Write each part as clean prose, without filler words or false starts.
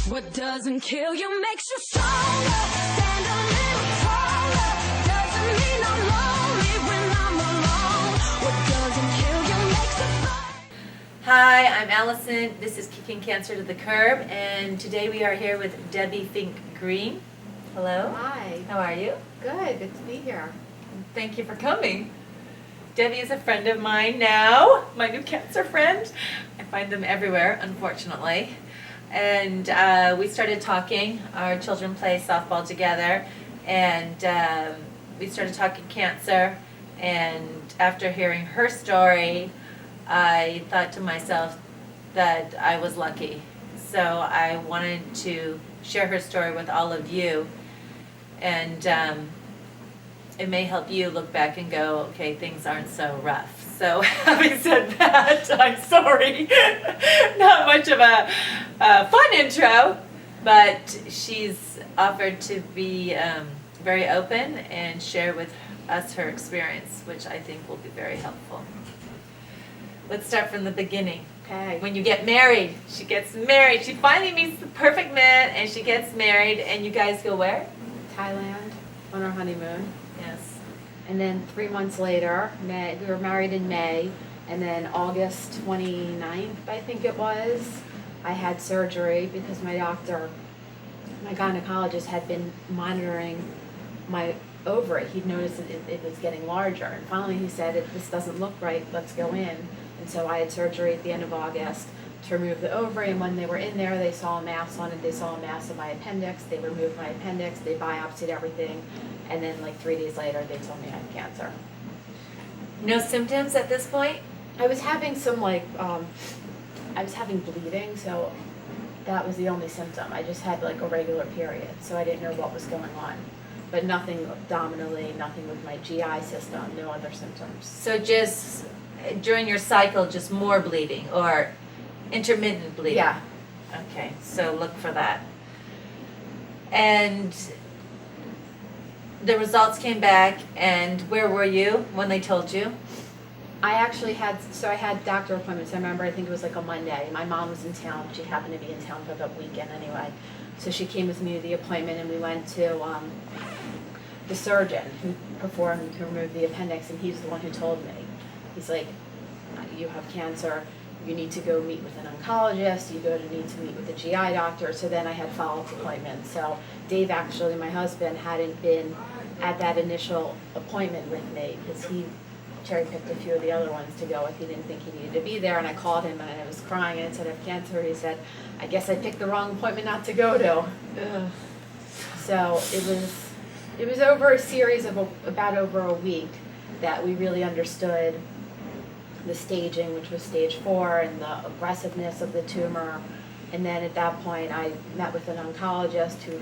What doesn't kill you makes you stronger. Stand a little taller. Doesn't mean I'm lonely when I'm alone. What doesn't kill you makes it fun. Hi, I'm Allison. This is Kicking Cancer to the Curb, and today we are here with Debbie Fink Green. Hello. Hi. How are you? Good to be here. Thank you for coming. Debbie is a friend of mine now, my new cancer friend. I find them everywhere, unfortunately. And we started talking. Our children play softball together, and we started talking cancer. And after hearing her story, I thought to myself that I was lucky. So I wanted to share her story with all of you. And it may help you look back and go, okay, things aren't so rough. So having said that, I'm sorry. Not much of a fun intro, but she's offered to be very open and share with us her experience, which I think will be very helpful. Let's start from the beginning. Okay. When you get married, she gets married. She finally meets the perfect man, and she gets married, and you guys go where? Thailand on our honeymoon. Yes. And then 3 months later, we were married in May, and then August 29th, I think it was, I had surgery because my gynecologist had been monitoring my ovary. He'd noticed that it was getting larger, and finally he said, this doesn't look right, let's go in. And so I had surgery at the end of August to remove the ovary, and when they were in there, they saw a mass on it. They saw a mass of my appendix. They removed my appendix. They biopsied everything, and then like 3 days later, they told me I had cancer. No symptoms at this point? I was having some I was having bleeding, so that was the only symptom. I just had like a regular period, so I didn't know what was going on. But nothing abdominally, nothing with my GI system, no other symptoms. So just during your cycle, just more bleeding or intermittent bleeding? Yeah. Okay, so look for that. And the results came back, and where were you when they told you? I actually had doctor appointments. I remember, I think it was like a Monday. My mom was in town. She happened to be in town for the weekend anyway. So she came with me to the appointment, and we went to the surgeon who removed the appendix, and he's the one who told me. He's like, you have cancer, you need to go meet with an oncologist, you need to meet with a GI doctor. So then I had follow-up appointments. So Dave, actually, my husband, hadn't been at that initial appointment with me because he cherry-picked a few of the other ones to go with. He didn't think he needed to be there, and I called him, and I was crying, and I said, I have cancer. He said, I guess I picked the wrong appointment not to go to. Ugh. So it was over a series of about over a week that we really understood the staging, which was stage 4, and the aggressiveness of the tumor. And then at that point, I met with an oncologist who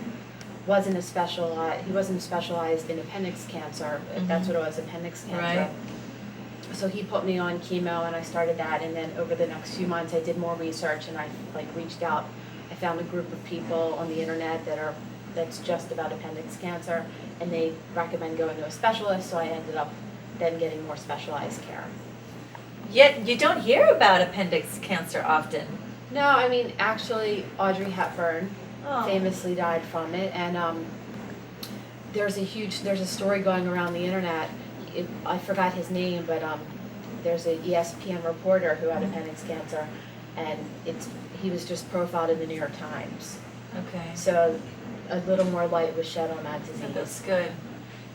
wasn't specialized in appendix cancer. Mm-hmm. That's what it was, appendix cancer. Right. So he put me on chemo, and I started that. And then over the next few months, I did more research, and I reached out. I found a group of people on the internet that's just about appendix cancer, and they recommend going to a specialist. So I ended up then getting more specialized care. Yet you don't hear about appendix cancer often. No, I mean, actually, Audrey Hepburn Oh. famously died from it, and there's a story going around the internet. I forgot his name, but there's an ESPN reporter who had appendix cancer, and he was just profiled in the New York Times. Okay. So a little more light was shed on that disease. That's good.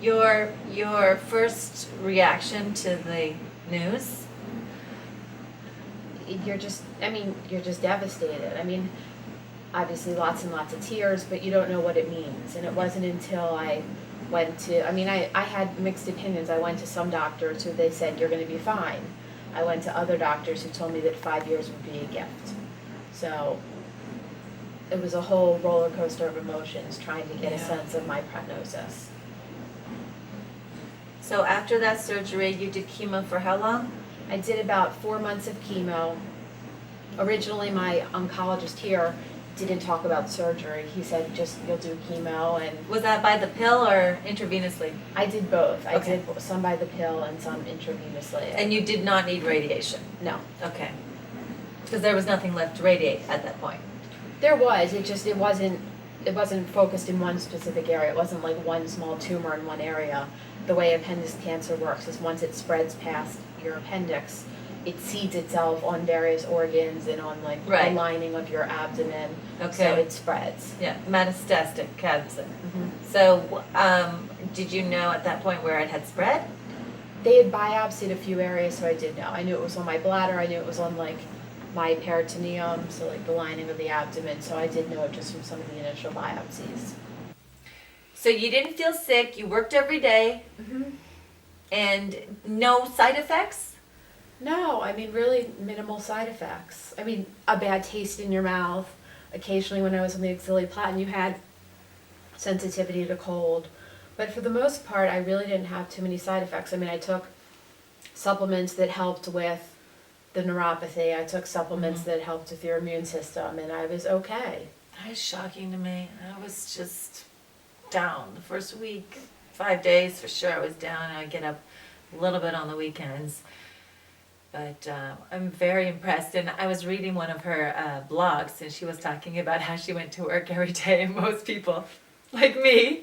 Your first reaction to the news? You're just devastated. I mean, obviously lots and lots of tears, but you don't know what it means. And it wasn't until I went to, I had mixed opinions. I went to some doctors who they said, you're going to be fine. I went to other doctors who told me that 5 years would be a gift. So it was a whole roller coaster of emotions trying to get a sense of my prognosis. So after that surgery, you did chemo for how long? I did about 4 months of chemo. Originally, my oncologist here didn't talk about surgery. He said, just you'll do chemo. And Was that by the pill or intravenously? I did both. I Okay. did some by the pill and some intravenously. And you did not need radiation? No. Okay. Because there was nothing left to radiate at that point. There was, it wasn't focused in one specific area. It wasn't like one small tumor in one area. The way appendix cancer works is once it spreads past your appendix, it seeds itself on various organs and on like the Right. lining of your abdomen. So Okay. it spreads. Yeah, metastatic cancer. Mhm. So, did you know at that point where it had spread? They had biopsied a few areas, so I did know. I knew it was on my bladder. I knew it was on like my peritoneum, so like the lining of the abdomen. So I did know it just from some of the initial biopsies. So you didn't feel sick, you worked every day, Mm-hmm. and no side effects? No, I mean, really minimal side effects. I mean, a bad taste in your mouth. Occasionally, when I was on the oxaliplatin, you had sensitivity to cold. But for the most part, I really didn't have too many side effects. I mean, I took supplements that helped with the neuropathy. I took supplements that helped with your immune system, and I was okay. That is shocking to me. I was just down the first week, 5 days for sure. I was down, and I get up a little bit on the weekends. But I'm very impressed, and I was reading one of her blogs, and she was talking about how she went to work every day, and most people, like me,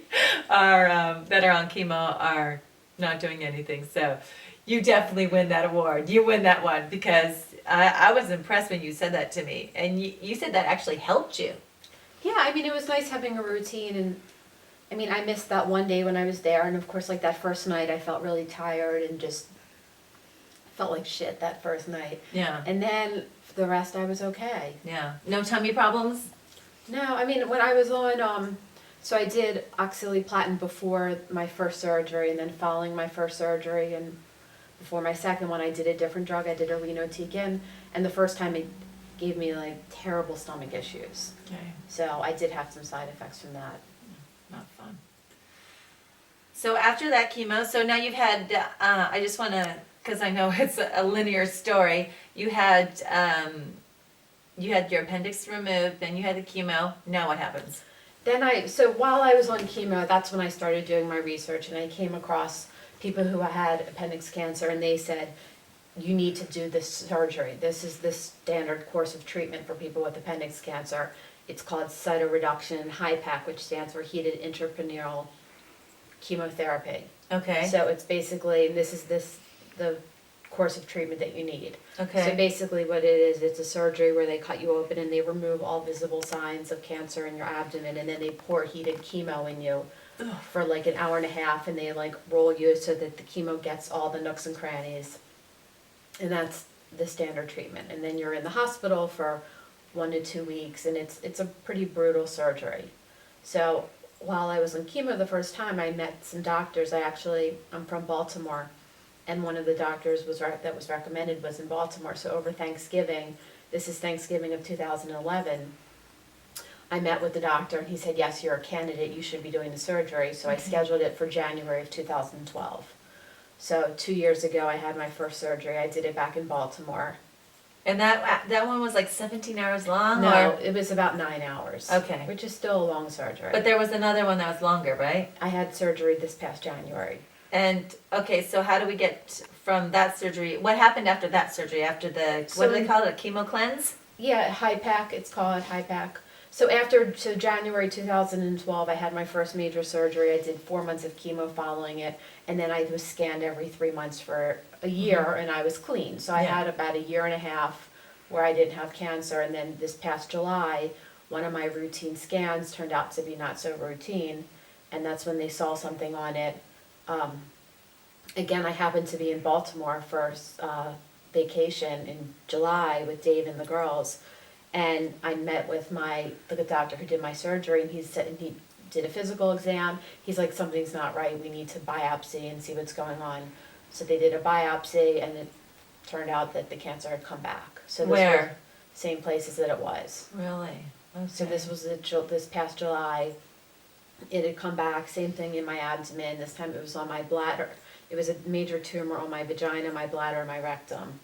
are that are on chemo are not doing anything. So you definitely win that award. You win that one, because I was impressed when you said that to me, and you said that actually helped you. Yeah, I mean, it was nice having a routine, and I mean, I missed that one day when I was there, and of course, like that first night, I felt really tired and just felt like shit that first night. Yeah. And then for the rest, I was okay. Yeah. No tummy problems? No, I mean, when I was on, so I did oxaliplatin before my first surgery, and then following my first surgery, and before my second one, I did a different drug. I did irinotecan, and the first time it gave me like terrible stomach issues. Okay. So I did have some side effects from that. Not fun. So after that chemo, so now you've had, I just want to, because I know it's a linear story, you had your appendix removed, then you had the chemo, now what happens? So while I was on chemo, that's when I started doing my research, and I came across people who had appendix cancer, and they said, you need to do this surgery. This is the standard course of treatment for people with appendix cancer. It's called cytoreduction HIPAC, which stands for heated intracranial chemotherapy. Okay. So it's basically, the course of treatment that you need. So Okay. basically what it is, it's a surgery where they cut you open and they remove all visible signs of cancer in your abdomen, and then they pour heated chemo in you for like an hour and a half, and they like roll you so that the chemo gets all the nooks and crannies. And that's the standard treatment. And then you're in the hospital for 1 to 2 weeks, and it's a pretty brutal surgery. So while I was on chemo the first time, I met some doctors. I'm from Baltimore, and one of the doctors that was recommended was in Baltimore. So over Thanksgiving, this is Thanksgiving of 2011, I met with the doctor, and he said, yes, you're a candidate, you should be doing the surgery. So I scheduled it for January of 2012. So 2 years ago, I had my first surgery. I did it back in Baltimore. And that one was like 17 hours long? No, Or? it was about 9 hours. Okay. Which is still a long surgery. But there was another one that was longer, right? I had surgery this past January. And, okay, so how do we get from that surgery? What happened after that surgery? After what do they call it, a chemo cleanse? Yeah, HIPAC, it's called HIPAC. So January 2012, I had my first major surgery. I did 4 months of chemo following it, and then I was scanned every 3 months for a year, and I was clean. So I had about a year and a half where I didn't have cancer, and then this past July, one of my routine scans turned out to be not so routine, and that's when they saw something on it. Again, I happened to be in Baltimore for vacation in July with Dave and the girls, and I met with the doctor who did my surgery, and he did a physical exam. He's like, something's not right, we need to biopsy and see what's going on. So they did a biopsy, and it turned out that the cancer had come back. So this Where? was same places that it was. Really? Okay. So this was this past July. It had come back, same thing in my abdomen. This time it was on my bladder. It was a major tumor on my vagina, my bladder, and my rectum.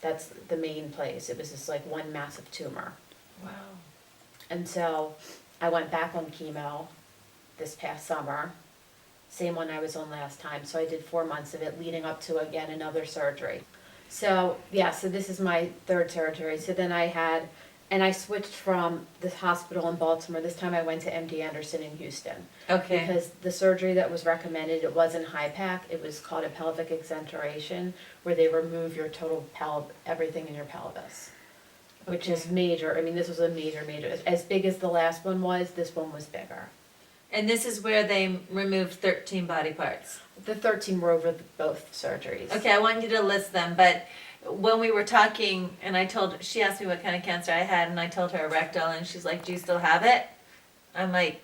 That's the main place. It was just like one massive tumor. Wow. And so I went back on chemo this past summer. Same one I was on last time. So I did 4 months of it leading up to, again, another surgery. So, yeah, so this is my third surgery. So then I had And I switched from the hospital in Baltimore. This time I went to MD Anderson in Houston. Okay. Because the surgery that was recommended, it wasn't high pack. It was called a pelvic exenteration, where they remove your total everything in your pelvis, which is Okay. major. I mean, this was a major. As big as the last one was, this one was bigger. And this is where they removed 13 body parts. The 13 were over both surgeries. Okay, I want you to list them, but when we were talking, and she asked me what kind of cancer I had, and I told her rectal, and she's like, do you still have it? I'm like,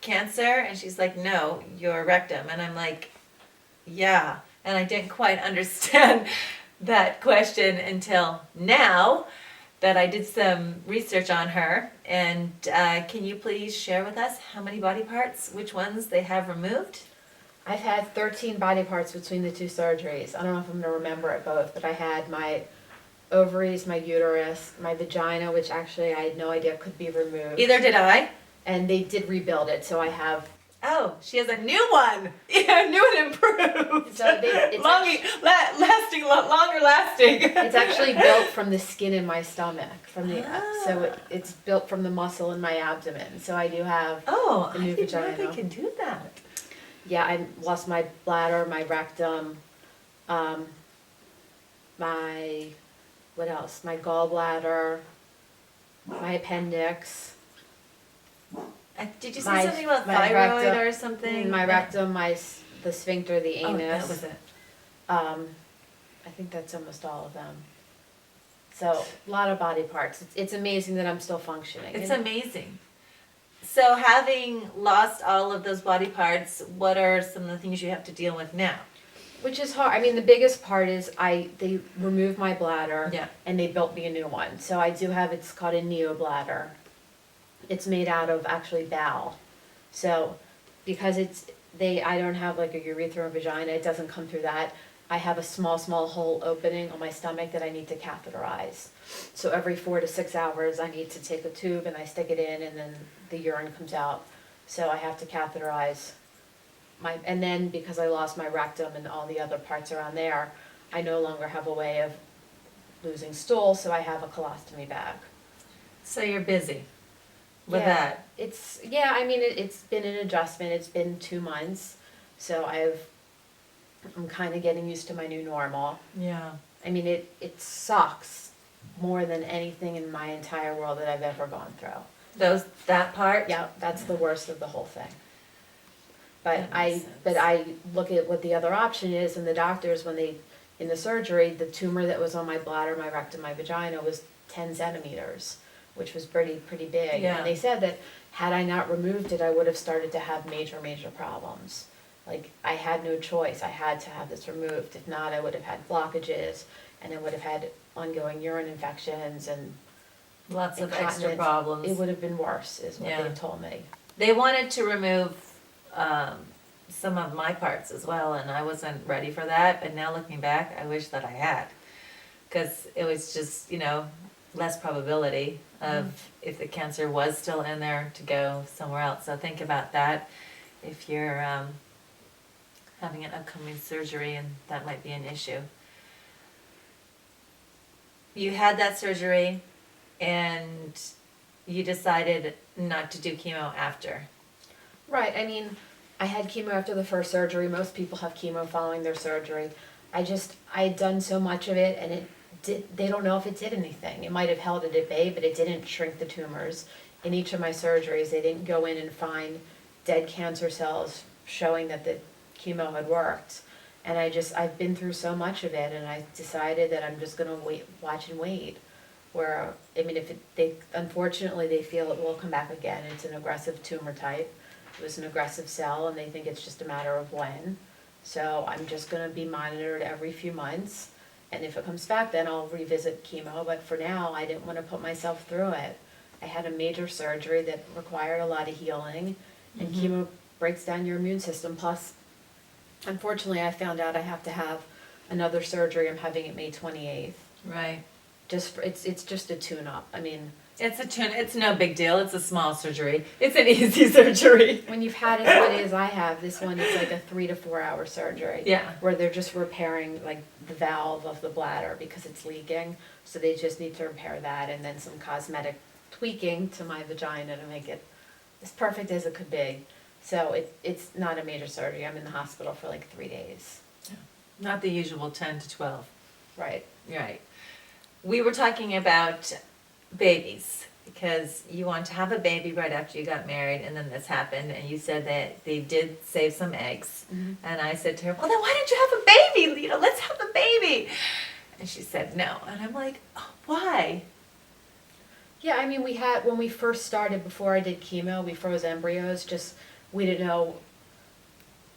cancer? And she's like, no, your rectum. And I'm like, yeah. And I didn't quite understand that question until now that I did some research on her. And can you please share with us how many body parts, which ones they have removed? I've had 13 body parts between the two surgeries. I don't know if I'm going to remember it both, but I had my ovaries, my uterus, my vagina, which actually I had no idea could be removed. Either did I. And they did rebuild it, so I have. Oh, she has a new one. Yeah, new and improved. So it's Longer lasting. It's actually built from the skin in my stomach, so Ah. it's built from the muscle in my abdomen. So I do have. Oh, The I new didn't know vagina. they can do that. Yeah, I lost my bladder, my rectum, what else? My gallbladder, my appendix, Did you say My- something about my thyroid rectum- or something? my rectum, the sphincter, the Oh, anus. that was it. I think that's almost all of them. So, a lot of body parts. It's amazing that I'm still functioning. It's And- amazing. So having lost all of those body parts, what are some of the things you have to deal with now? Which is hard. I mean, the biggest part is they removed my bladder. Yeah. And they built me a new one. So I do have, it's called a neobladder. It's made out of actually bowel. So because I don't have like a urethra or vagina, it doesn't come through that. I have a small hole opening on my stomach that I need to catheterize. So every 4 to 6 hours, I need to take a tube and I stick it in, and then the urine comes out. So I have to catheterize and then because I lost my rectum and all the other parts around there, I no longer have a way of losing stool, so I have a colostomy bag. So you're busy with Yeah. that. I mean, it's been an adjustment. It's been 2 months, so I'm kind of getting used to my new normal. Yeah. I mean, it sucks more than anything in my entire world that I've ever gone through. That part? Yeah, that's the worst of the whole thing. But That makes sense. I look at what the other option is, and the doctors, in the surgery, the tumor that was on my bladder, my rectum, my vagina was 10 centimeters, which was pretty big. Yeah. And they said that had I not removed it, I would have started to have major problems. Like, I had no choice. I had to have this removed. If not, I would have had blockages, and I would have had ongoing urine infections and Lots of extra incontinence. problems. It would have been worse, is what Yeah. they told me. They wanted to remove some of my parts as well, and I wasn't ready for that. But now looking back, I wish that I had, because it was just less probability of if the cancer was still in there to go somewhere else. So think about that if you're having an upcoming surgery, and that might be an issue. You had that surgery, and you decided not to do chemo after. Right, I mean, I had chemo after the first surgery. Most people have chemo following their surgery. I had done so much of it, and they don't know if it did anything. It might have held it at bay, but it didn't shrink the tumors. In each of my surgeries, they didn't go in and find dead cancer cells showing that the chemo had worked. And I've been through so much of it, and I decided that I'm just gonna watch and wait. Where, I mean, unfortunately, they feel it will come back again. It's an aggressive tumor type. It was an aggressive cell, and they think it's just a matter of when. So I'm just gonna be monitored every few months, and if it comes back, then I'll revisit chemo. But for now, I didn't wanna put myself through it. I had a major surgery that required a lot of healing, and chemo breaks down your immune system. Plus, unfortunately, I found out I have to have another surgery. I'm having it May 28th. Right. It's just a tune-up. I mean, It's no big deal. It's a small surgery. It's an easy surgery. When you've had as many as I have, this one is like a 3 to 4 hour surgery. Yeah. Where they're just repairing like the valve of the bladder because it's leaking. So they just need to repair that and then some cosmetic tweaking to my vagina to make it as perfect as it could be. So it's not a major surgery. I'm in the hospital for like 3 days. Not the usual 10 to 12. Right. Right. We were talking about babies because you want to have a baby right after you got married, and then this happened, and you said that they did save some eggs. Mhm. And I said to her, well, then why don't you have a baby? Let's have a baby. And she said no. And I'm like, oh, why? Yeah, I mean, when we first started, before I did chemo, we froze embryos, we didn't know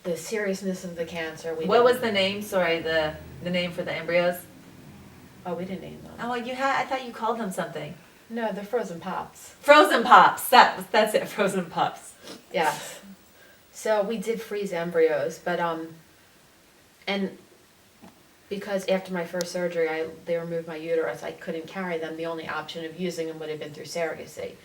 the seriousness of the cancer. What was the name? Sorry, the name for the embryos? Oh, we didn't name them. Oh, I thought you called them something. No, they're frozen pops. Frozen pops. That's it. Frozen pops. Yes. So we did freeze embryos, but and because after my first surgery, they removed my uterus, I couldn't carry them. The only option of using them would have been through surrogacy.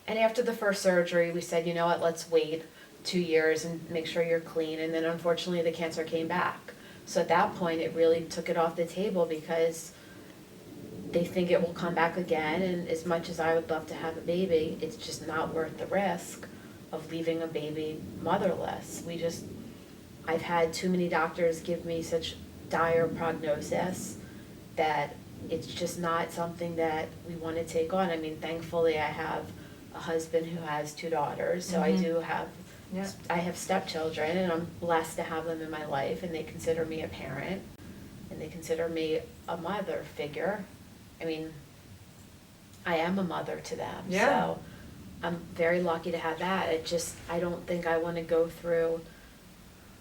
And after the first surgery, we said, you know what, let's wait 2 years and make sure you're clean. And then unfortunately, the cancer came back. So at that point, it really took it off the table because they think it will come back again. And as much as I would love to have a baby, it's just not worth the risk of leaving a baby motherless. I've had too many doctors give me such dire prognosis that it's just not something that we want to take on. I mean, thankfully I have a husband who has 2 daughters, so I do have, Yeah. I have stepchildren, and I'm blessed to have them in my life, and they consider me a parent, and they consider me a mother figure. I mean, I am a mother to them, Yeah. so I'm very lucky to have that. I don't think I want to go through,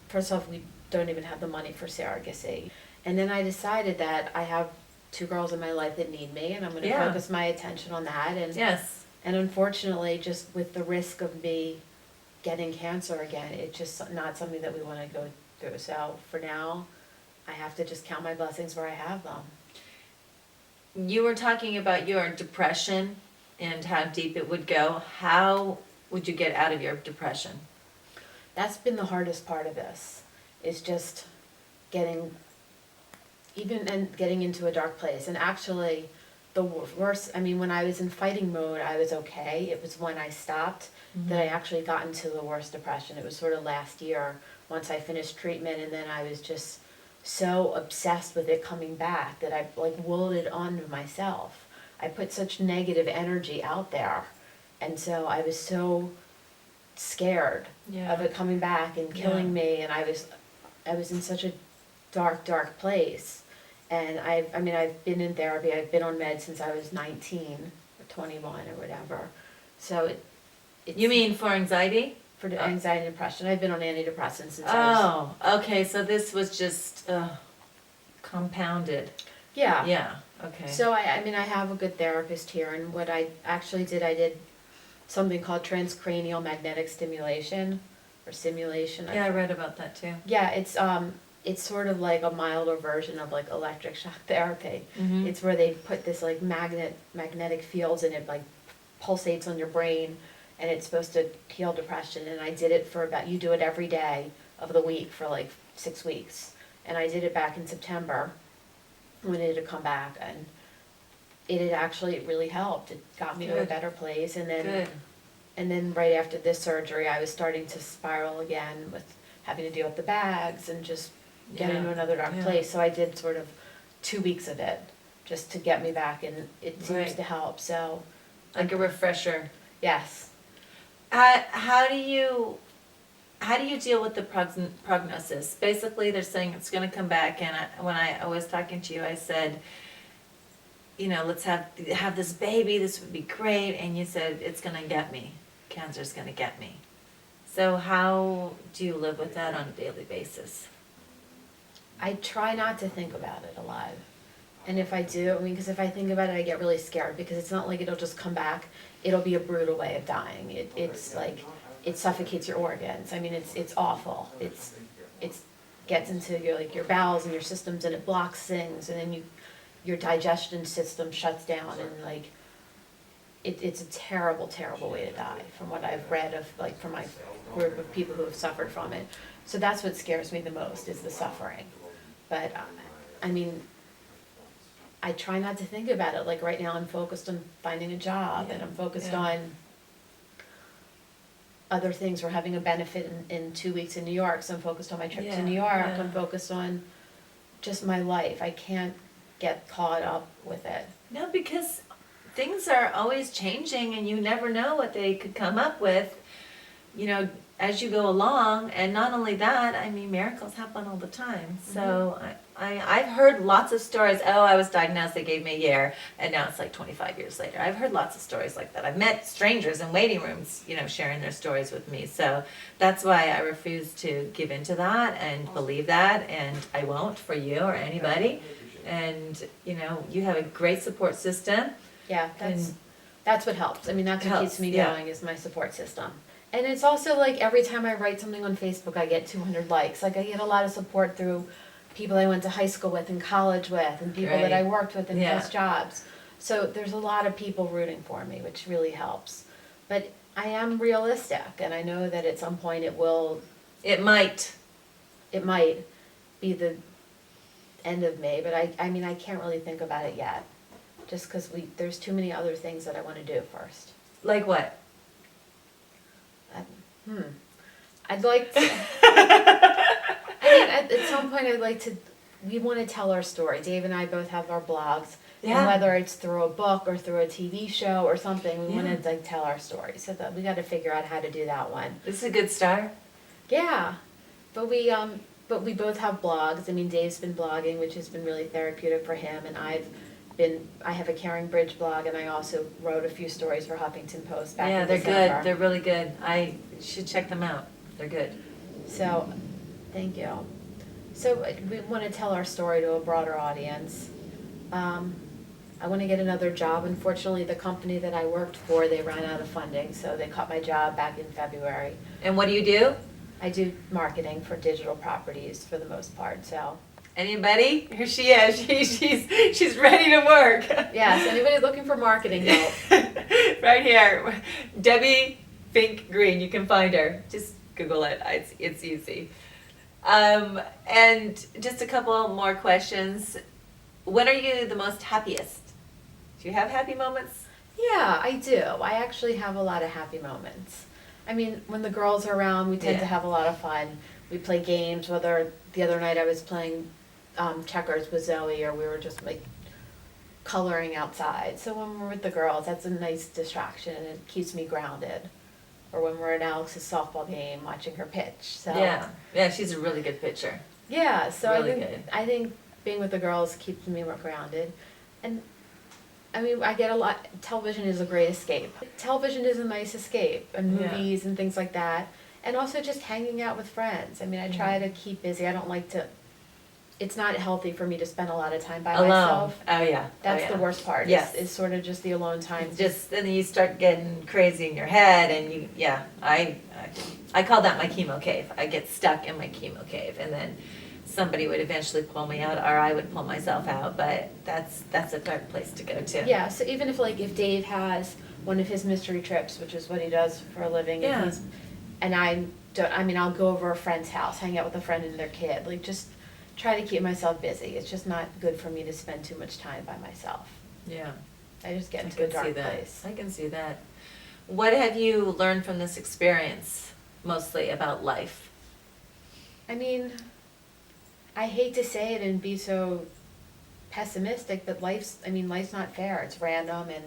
first off, we don't even have the money for surrogacy. And then I decided that I have 2 girls in my life that need me, and I'm going to Yeah. focus my attention on that. And Yes. and unfortunately, just with the risk of me getting cancer again, it's just not something that we want to go through. So for now, I have to just count my blessings where I have them. You were talking about your depression and how deep it would go. How would you get out of your depression? That's been the hardest part of this, is just getting into a dark place. And actually, the worst, I mean, when I was in fighting mode, I was okay. It was when I stopped that I actually got into the worst depression. It was sort of last year, once I finished treatment, and then I was just so obsessed with it coming back that I like willed it onto myself. I put such negative energy out there, and so I was so scared of it coming back and killing me, and I was in such a dark place. And I've been in therapy, I've been on meds since I was 19 or 21 or whatever. So it's You mean for anxiety? for the anxiety and depression. I've been on antidepressants since I was, Oh, okay. So this was just compounded. yeah. Yeah. Okay. So I have a good therapist here, and what I actually did, I did something called transcranial magnetic stimulation or simulation. yeah, I read about that too. Yeah, it's sort of like a milder version of like electric shock therapy. Mhm. It's where they put this like magnetic fields and it like pulsates on your brain, and it's supposed to heal depression. And I did it for you do it every day of the week for like 6 weeks. And I did it back in September when it had come back, and it had actually really helped. It got me to a Good. better place. And Good. then right after this surgery, I was starting to spiral again with having to deal with the bags and just get Yeah. into another dark Yeah. place. So I did sort of 2 weeks of it just to get me back, and it seems Right. to help. So Like a refresher. yes. How do you deal with the prognosis? Basically, they're saying it's going to come back, and when I was talking to you, I said, let's have this baby. This would be great, and you said it's going to get me. Cancer's going to get me. So how do you live with that on a daily basis? I try not to think about it a lot. And if I do, because if I think about it, I get really scared, because it's not like it'll just come back. It'll be a brutal way of dying. It's like, it suffocates your organs. I mean, it's awful. It's gets into your bowels and your systems, and it blocks things, and then your digestion system shuts down, and like, it's a terrible, terrible way to die, from what I've read of, like, from my group of people who have suffered from it. So that's what scares me the most, is the suffering. But, I mean, I try not to think about it. Like, right now I'm focused on finding a job, and I'm focused on other things. We're having a benefit in 2 weeks in New York, so I'm focused on my trip to New York. I'm focused on just my life. I can't get caught up with it. No, because things are always changing and you never know what they could come up with, you know, as you go along. And not only that, I mean, miracles happen all the time. So I've heard lots of stories. Oh, I was diagnosed, they gave me a year, and now it's like 25 years later. I've heard lots of stories like that. I've met strangers in waiting rooms, you know, sharing their stories with me. So that's why I refuse to give into that and believe that, and I won't for you or anybody. And, you know, you have a great support system. Yeah, that's what helps. I mean, that's what keeps me yeah. going, is my support system. And it's also like, every time I write something on Facebook, I get 200 likes. Like, I get a lot of support through people I went to high school with and college with, and people that I worked with in past jobs. So there's a lot of people rooting for me, which really helps. But I am realistic, and I know that at some point it might be the end of May, but I mean, I can't really think about it yet, just because there's too many other things that I want to do first. Like what? I'd like to, I mean, at some point we want to tell our story. Dave and I both have our blogs, and whether it's through a book or through a TV show or something, we want to like tell our story. So that we got to figure out how to do that one. This is a good start. Yeah, but we both have blogs. I mean, Dave's been blogging, which has been really therapeutic for him, and I have a Caring Bridge blog, and I also wrote a few stories for Huffington Post back in December. They're good. They're really good. I should check them out. They're good. So, thank you. So we want to tell our story to a broader audience. I want to get another job. Unfortunately, the company that I worked for, they ran out of funding, so they cut my job back in February. And what do you do? I do marketing for digital properties for the most part, so. Anybody? Here she is. She's ready to work. Yes, anybody looking for marketing help? Right here. Debbie Fink Green. You can find her. Just Google it. It's easy. And just a couple more questions. When are you the most happiest? Do you have happy moments? Yeah, I do. I actually have a lot of happy moments. I mean, when the girls are around, we tend to have a lot of fun. We play games, whether the other night I was playing checkers with Zoe, or we were just like coloring outside. So when we're with the girls, that's a nice distraction, and it keeps me grounded. Or when we're at Alex's softball game, watching her pitch. So yeah, she's a really good pitcher. Yeah, so Really I think being with the girls keeps me more grounded. And I mean, I get a lot. Television is a great escape. Television is a nice escape, and movies and things like that. And also just hanging out with friends. I mean, I try to keep busy. I don't like to. It's not healthy for me to spend a lot of time by myself. Oh yeah. That's the worst part. Yes. Is sort of just the alone time. Then you start getting crazy in your head, and I call that my chemo cave. I get stuck in my chemo cave, and then somebody would eventually pull me out, or I would pull myself out. But that's a dark place to go to. Yeah. So even if Dave has one of his mystery trips, which is what he does for a living, and I'll go over a friend's house, hang out with a friend and their kid, like just try to keep myself busy. It's just not good for me to spend too much time by myself. Yeah. I just get into a dark place. I can see that. What have you learned from this experience, mostly about life? I mean, I hate to say it and be so pessimistic, but life's not fair. It's random, and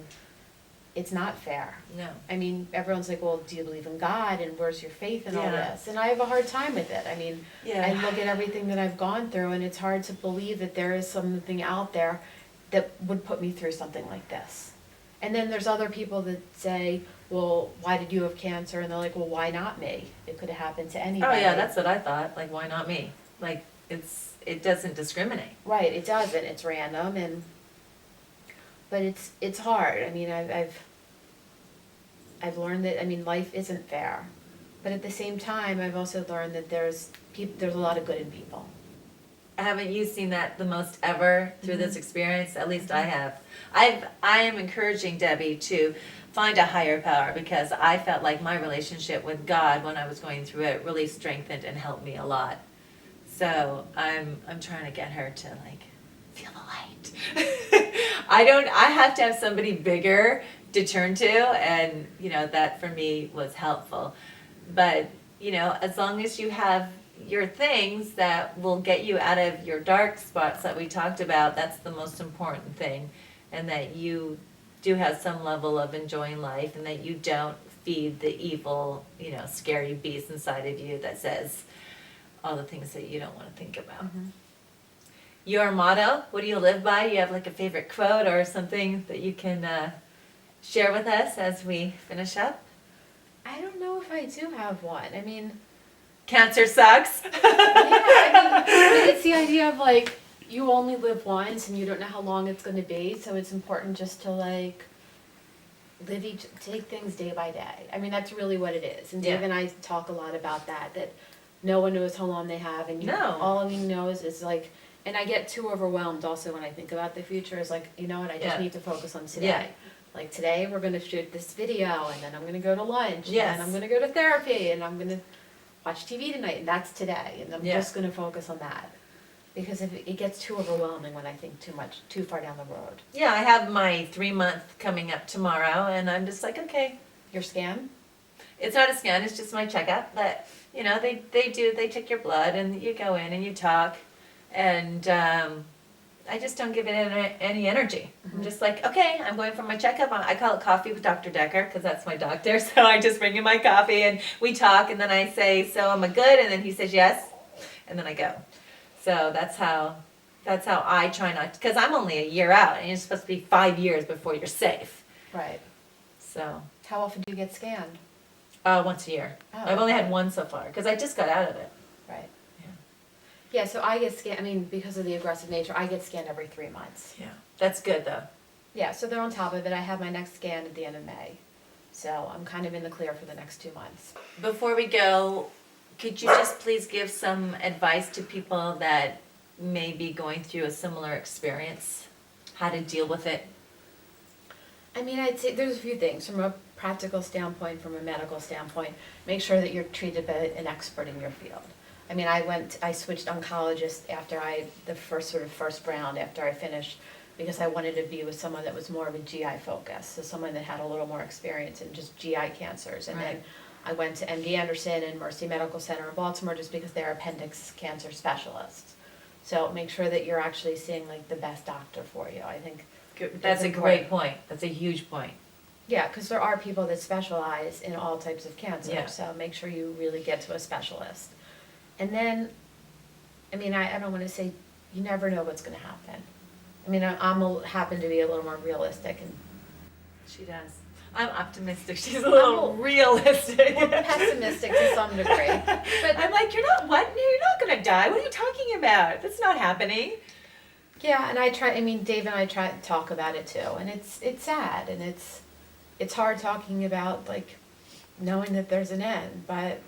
it's not fair. No. I mean, everyone's like, well, do you believe in God, and where's your faith and all this? And I have a hard time with it. I mean, I look at everything that I've gone through, and it's hard to believe that there is something out there that would put me through something like this. And then there's other people that say, well, why did you have cancer? And they're like, well, why not me? It could have happened to anybody. Oh yeah, that's what I thought. Like, why not me? Like, it doesn't discriminate. Right, it doesn't. It's random, but it's hard. I mean, I've learned that, I mean, life isn't fair. But at the same time, I've also learned that there's a lot of good in people. Haven't you seen that the most ever through this experience? At least I have. I am encouraging Debbie to find a higher power, because I felt like my relationship with God when I was going through it really strengthened and helped me a lot. So I'm trying to get her to like feel the light. I have to have somebody bigger to turn to, and that for me was helpful. But as long as you have your things that will get you out of your dark spots that we talked about, that's the most important thing. And that you do have some level of enjoying life, and that you don't feed the evil, scary beast inside of you that says all the things that you don't want to think about. Mm-hmm. Your motto, what do you live by? You have like a favorite quote or something that you can share with us as we finish up? I don't know if I do have one. I mean, cancer sucks. Yeah, I mean, it's the idea of like, you only live once and you don't know how long it's going to be, so it's important just to like take things day by day. I mean, that's really what it is. And Dave and I talk a lot about that no one knows how long they have, and all he knows is like, and I get too overwhelmed also when I think about the future, is like, you know what, I just need to focus on today. Yeah. Like today we're going to shoot this video, and then I'm going to go to lunch, and then I'm going to go to therapy, and I'm going to watch TV tonight, and that's today, and I'm just going to focus on that. Because if it gets too overwhelming when I think too far down the road. Yeah, I have my 3-month coming up tomorrow, and I'm just like, okay. Your scan? It's not a scan, it's just my checkup. But, they take your blood, and you go in and you talk. And I just don't give it any energy. Mm-hmm. I'm just like, okay, I'm going for my checkup. I call it coffee with Dr. Decker, because that's my doctor. So I just bring him my coffee, and we talk, and then I say, so am I good? And then he says yes, and then I go. So that's how I try not to, because I'm only a year out, and you're supposed to be 5 years before you're safe. Right. So. How often do you get scanned? Once a year. Oh, I've only had one so far, because I just got out of it. Right. Yeah, so I get scanned, I mean, because of the aggressive nature, I get scanned every 3 months. Yeah, that's good though. Yeah, so they're on top of it. I have my next scan at the end of May. So I'm kind of in the clear for the next 2 months. Before we go, could you just please give some advice to people that may be going through a similar experience? How to deal with it? I mean, I'd say there's a few things. From a practical standpoint, from a medical standpoint, make sure that you're treated by an expert in your field. I mean, I switched oncologists after the first round after I finished, because I wanted to be with someone that was more of a GI focus, so someone that had a little more experience in just GI cancers. And then I went to MD Anderson and Mercy Medical Center in Baltimore, just because they're appendix cancer specialists. So make sure that you're actually seeing like the best doctor for you. I think that's a great point. That's a huge point. Yeah, because there are people that specialize in all types of cancer. Yeah. So make sure you really get to a specialist. And then, I mean, I don't want to say you never know what's going to happen. I mean, happen to be a little more realistic, and she does. I'm optimistic. She's a little realistic. Well, pessimistic to some degree. But I'm like, you're not what? You're not going to die. What are you talking about? That's not happening. Yeah, and Dave and I try to talk about it too, and it's sad, and it's hard talking about like knowing that there's an end, but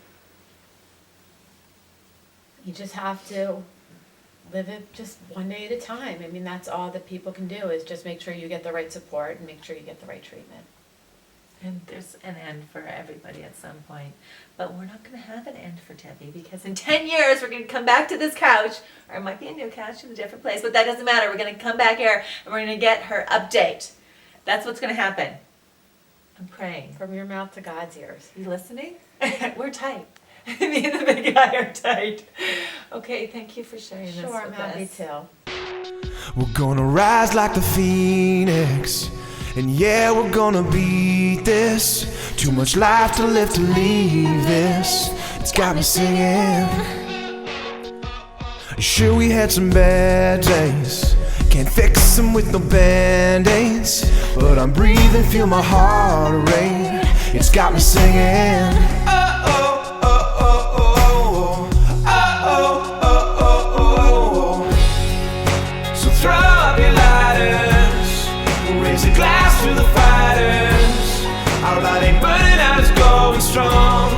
you just have to live it just one day at a time. I mean, that's all that people can do, is just make sure you get the right support and make sure you get the right treatment. And there's an end for everybody at some point. But we're not going to have an end for Debbie, because in 10 years we're going to come back to this couch, or it might be a new couch in a different place, but that doesn't matter. We're going to come back here and we're going to get her update. That's what's going to happen. I'm praying. From your mouth to God's ears. You listening? We're tight. Me and the big guy are tight. Okay, thank you for sharing this with us. Sure, I'm happy to. We're gonna rise like the phoenix, and yeah, we're gonna beat this. Too much life to live to leave this. It's got me singing. Sure, we had some bad days, can't fix them with no band-aids, but I'm breathing, feel my heart rate. It's got me singing. Throw up your lighters, raise a glass to the fighters. Our light ain't burning out, it's going strong.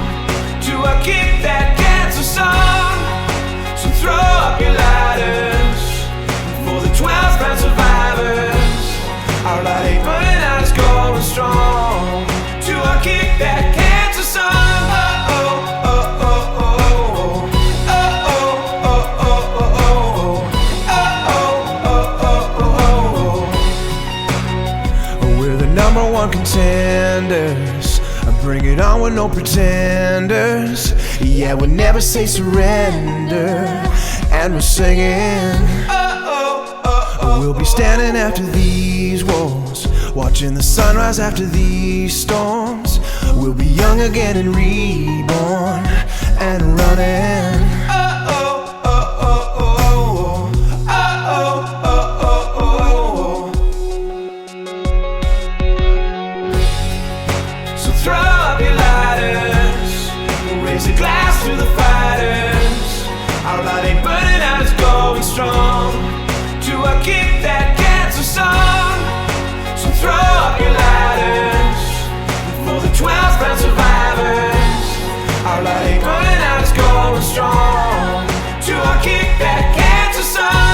To our kick that cancer song. So throw up your lighters. we're no pretenders. Yeah, we never say surrender. And we're singing, we'll be standing after these walls, watching the sunrise after these storms. We'll be young again and reborn and running. So throw up your lighters, raise a glass to the fighters. Our light ain't burning out, it's going strong. To our kick that cancer song. So throw up your lighters for the 12th round survivors. Our light ain't burning out, it's going strong. To our kick that cancer song.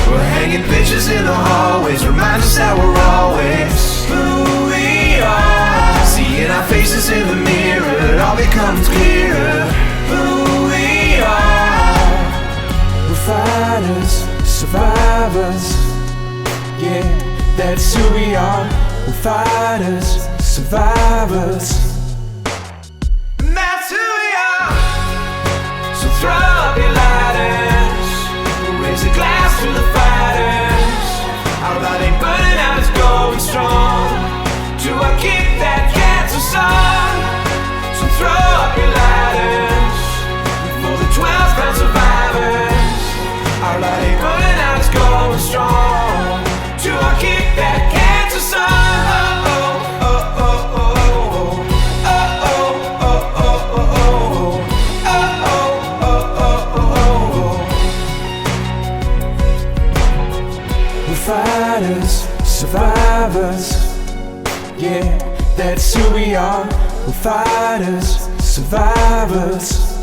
We're hanging pictures in the hallways, remind us that we're always who we are. Seeing our faces in the mirror, it all becomes clearer who we are. We're fighters, survivors. Yeah, that's who we are. We're fighters, survivors. And that's who we are. So throw up your lighters, raise a glass to the fighters. Our light ain't burning out, it's going strong. To our kick that cancer song. So throw up your lighters for the 12th round survivors. Our light ain't burning out, it's going strong. To our kick that cancer song. We're fighters, survivors. Yeah, that's who we are. We're fighters, survivors.